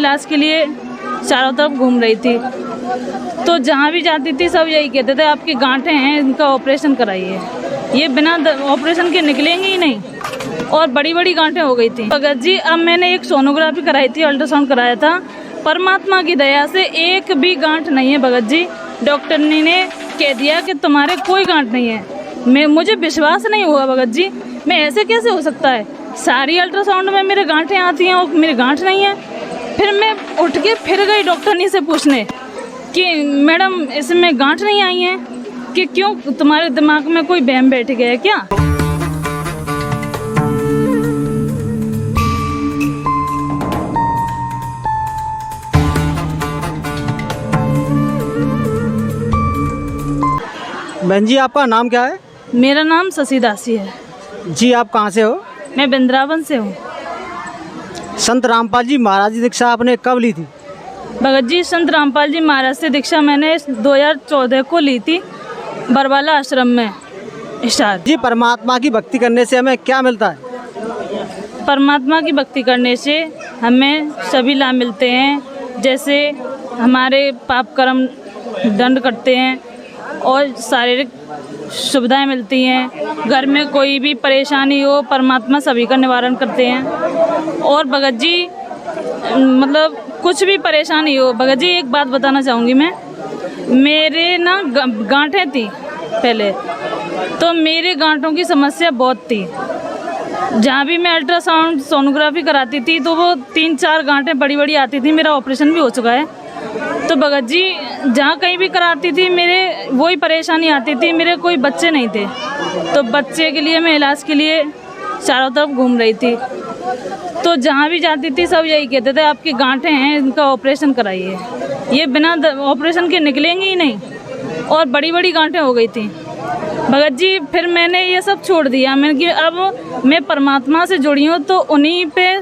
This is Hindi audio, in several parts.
इलाज के लिए चारों तरफ घूम रही थी, तो जहाँ भी जाती थी सब यही कहते थे आपकी गांठें हैं, इनका ऑपरेशन कराइए। ये बिना ऑपरेशन के निकलेंगी ही नहीं, और बड़ी बड़ी गांठें हो गई थी। भगत जी, अब मैंने एक सोनोग्राफी कराई थी, अल्ट्रासाउंड कराया था, परमात्मा की दया से एक भी गांठ नहीं है भगत जी। डॉक्टर ने कह दिया कि तुम्हारे कोई गांठ नहीं है। मुझे विश्वास नहीं हुआ भगत जी, मैं ऐसे कैसे हो सकता है। सारी अल्ट्रासाउंड में मेरे गांठें आती हैं और मेरी गांठ नहीं है। फिर मैं उठ के फिर गई डॉक्टरनी से पूछने कि मैडम इसमें गांठ नहीं आई है, कि क्यों, तुम्हारे दिमाग में कोई वहम बैठ गया है क्या। बहन जी, आपका नाम क्या है? मेरा नाम शशि दासी है जी। आप कहाँ से हो? मैं वृंदावन से हूँ। संत रामपाल जी महाराज की दीक्षा आपने कब ली थी? भगत जी, संत रामपाल जी महाराज से दीक्षा मैंने 2014 को ली थी, बरवाला आश्रम में स्टार्ट। जी, परमात्मा की भक्ति करने से हमें क्या मिलता है? परमात्मा की भक्ति करने से हमें सभी लाभ मिलते हैं, जैसे हमारे पाप कर्म दंड करते हैं और शारीरिक सुविधाएं मिलती हैं। घर में कोई भी परेशानी हो, परमात्मा सभी का निवारण करते हैं। और भगत जी, मतलब कुछ भी परेशानी हो, भगत जी एक बात बताना चाहूँगी मैं, मेरे ना गांठें थी पहले, तो मेरे गांठों की समस्या बहुत थी। जहाँ भी मैं अल्ट्रासाउंड सोनोग्राफी कराती थी तो वो 3-4 गांठें बड़ी बड़ी आती थी। मेरा ऑपरेशन भी हो चुका है। तो भगत जी, जहाँ कहीं भी कराती थी मेरे वही परेशानी आती थी, मेरे कोई बच्चे नहीं थे, तो बच्चे के लिए मैं इलाज के लिए चारों तरफ घूम रही थी। तो जहाँ भी जाती थी सब यही कहते थे आपकी गांठें हैं, इनका ऑपरेशन कराइए। ये बिना ऑपरेशन के निकलेंगी ही नहीं, और बड़ी बड़ी गांठें हो गई थी भगत जी। फिर मैंने ये सब छोड़ दिया। मैंने कि अब मैं परमात्मा से जुड़ी हूँ तो उन्हीं पे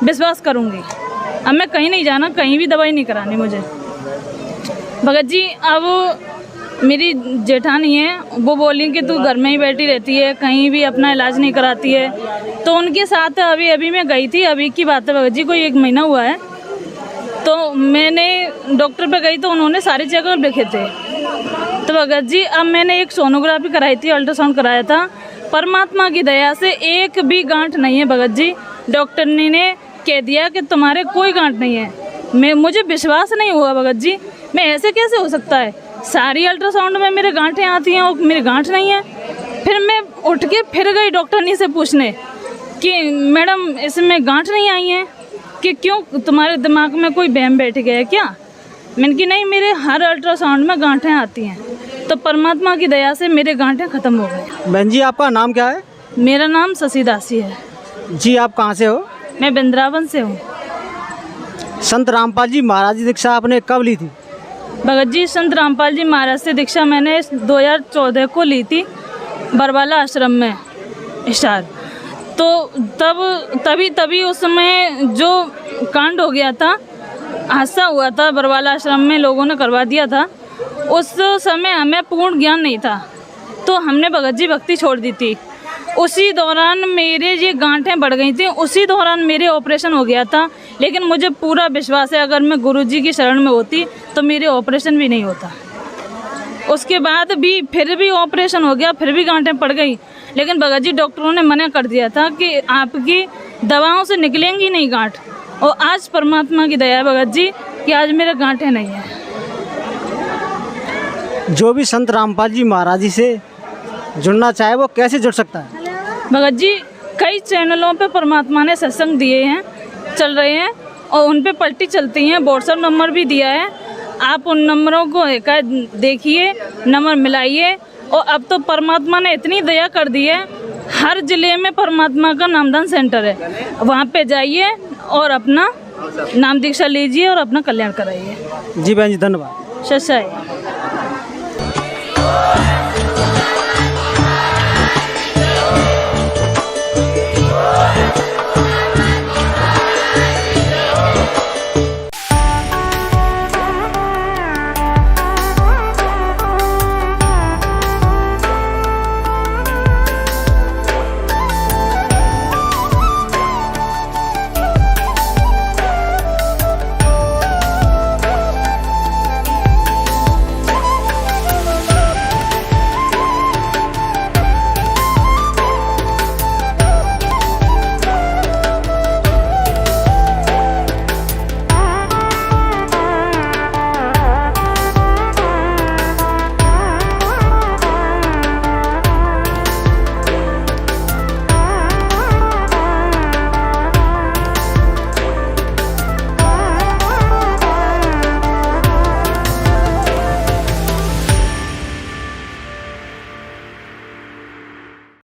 विश्वास करूँगी। अब मैं कहीं नहीं जाना, कहीं भी दवाई नहीं करानी मुझे भगत जी। अब मेरी जेठानी है, वो बोली कि तू घर में ही बैठी रहती है, कहीं भी अपना इलाज नहीं कराती है, तो उनके साथ अभी मैं गई थी। अभी की बात है भगत जी, कोई 1 महीना हुआ है। तो मैंने डॉक्टर पे गई तो उन्होंने सारे चेकअप लिखे थे। तो भगत जी, अब मैंने एक सोनोग्राफी कराई थी, अल्ट्रासाउंड कराया था, परमात्मा की दया से एक भी गांठ नहीं है भगत जी। डॉक्टर ने कह दिया कि तुम्हारे कोई गांठ नहीं है। मुझे विश्वास नहीं हुआ भगत जी, मैं ऐसे कैसे हो सकता है। सारी अल्ट्रासाउंड में मेरे गांठें आती हैं और मेरी गांठ नहीं है। फिर मैं उठ के फिर गई डॉक्टरनी से पूछने कि मैडम इसमें गांठ नहीं आई है, कि क्यों, तुम्हारे दिमाग में कोई वहम बैठ गया है क्या। मैंने कि नहीं, मेरे हर अल्ट्रासाउंड में गांठें आती हैं। तो परमात्मा की दया से मेरे गांठें ख़त्म हो गए। बहन जी, आपका नाम क्या है? मेरा नाम शशि दासी है जी। आप कहाँ से हो? मैं वृंदावन से हूँ। संत रामपाल जी महाराज की दीक्षा आपने कब ली थी? भगत जी, संत रामपाल जी महाराज से दीक्षा मैंने 2014 को ली थी, बरवाला आश्रम में स्टार्ट। तो तभी उस समय जो कांड हो गया था, हादसा हुआ था बरवाला आश्रम में, लोगों ने करवा दिया था। उस समय हमें पूर्ण ज्ञान नहीं था, तो हमने भगत जी भक्ति छोड़ दी थी। उसी दौरान मेरे ये गांठें बढ़ गई थी, उसी दौरान मेरे ऑपरेशन हो गया था। लेकिन मुझे पूरा विश्वास है, अगर मैं गुरुजी की शरण में होती तो मेरे ऑपरेशन भी नहीं होता। उसके बाद भी फिर भी ऑपरेशन हो गया, फिर भी गांठें पड़ गई। लेकिन भगत जी, डॉक्टरों ने मना कर दिया था कि आपकी दवाओं से निकलेंगी नहीं गांठ। और आज परमात्मा की दया है भगत जी कि आज मेरे गांठें नहीं है। जो भी संत रामपाल जी महाराज जी से जुड़ना चाहे वो कैसे जुड़ सकता है? भगत जी, कई चैनलों पे परमात्मा ने सत्संग दिए हैं, चल रहे हैं, और उन पे पलटी चलती हैं। व्हाट्सएप नंबर भी दिया है, आप उन नंबरों को देखिए, नंबर मिलाइए। और अब तो परमात्मा ने इतनी दया कर दी है, हर ज़िले में परमात्मा का नामदान सेंटर है, वहाँ पे जाइए और अपना नाम दीक्षा लीजिए और अपना कल्याण कराइए। जी बहन जी, धन्यवाद। सच्चाई।